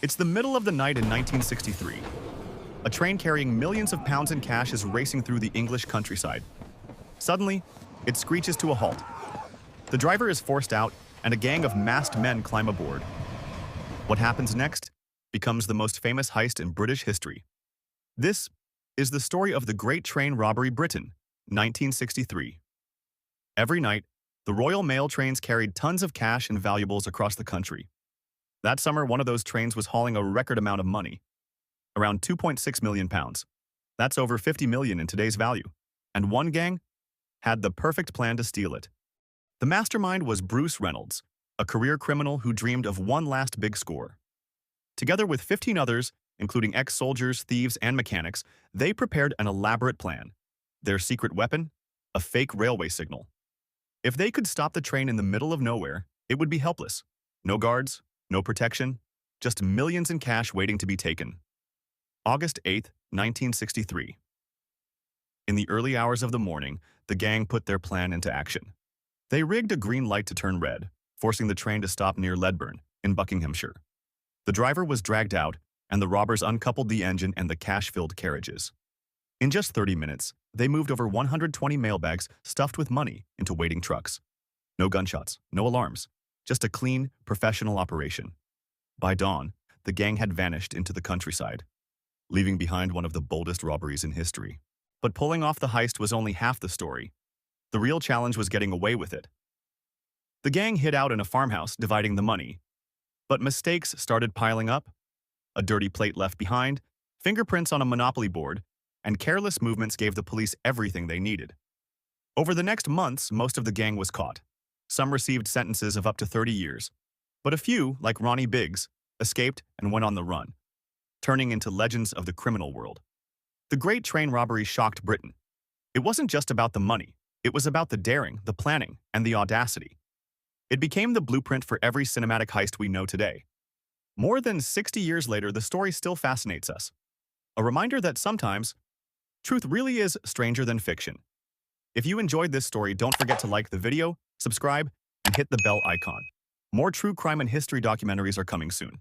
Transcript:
It's the middle of the night in 1963. A train carrying millions of pounds in cash is racing through the English countryside. Suddenly, it screeches to a halt. The driver is forced out, and a gang of masked men climb aboard. What happens next becomes the most famous heist in British history. This is the story of the Great Train Robbery, Britain, 1963. Every night, the Royal Mail trains carried tons of cash and valuables across the country. That summer, one of those trains was hauling a record amount of money, around 2.6 million pounds. That's over 50 million in today's value. And one gang had the perfect plan to steal it. The mastermind was Bruce Reynolds, a career criminal who dreamed of one last big score. Together with 15 others, including ex-soldiers, thieves, and mechanics, they prepared an elaborate plan. Their secret weapon? A fake railway signal. If they could stop the train in the middle of nowhere, it would be helpless. No guards, no protection, just millions in cash waiting to be taken. August 8, 1963. In the early hours of the morning, the gang put their plan into action. They rigged a green light to turn red, forcing the train to stop near Ledburn, in Buckinghamshire. The driver was dragged out, and the robbers uncoupled the engine and the cash-filled carriages. In just 30 minutes, they moved over 120 mailbags stuffed with money into waiting trucks. No gunshots, no alarms, just a clean, professional operation. By dawn, the gang had vanished into the countryside, leaving behind one of the boldest robberies in history. But pulling off the heist was only half the story. The real challenge was getting away with it. The gang hid out in a farmhouse, dividing the money. But mistakes started piling up. A dirty plate left behind, fingerprints on a Monopoly board, and careless movements gave the police everything they needed. Over the next months, most of the gang was caught. Some received sentences of up to 30 years. But a few, like Ronnie Biggs, escaped and went on the run, turning into legends of the criminal world. The Great Train Robbery shocked Britain. It wasn't just about the money. It was about the daring, the planning, and the audacity. It became the blueprint for every cinematic heist we know today. More than 60 years later, the story still fascinates us. A reminder that sometimes, truth really is stranger than fiction. If you enjoyed this story, don't forget to like the video, subscribe, and hit the bell icon. More true crime and history documentaries are coming soon.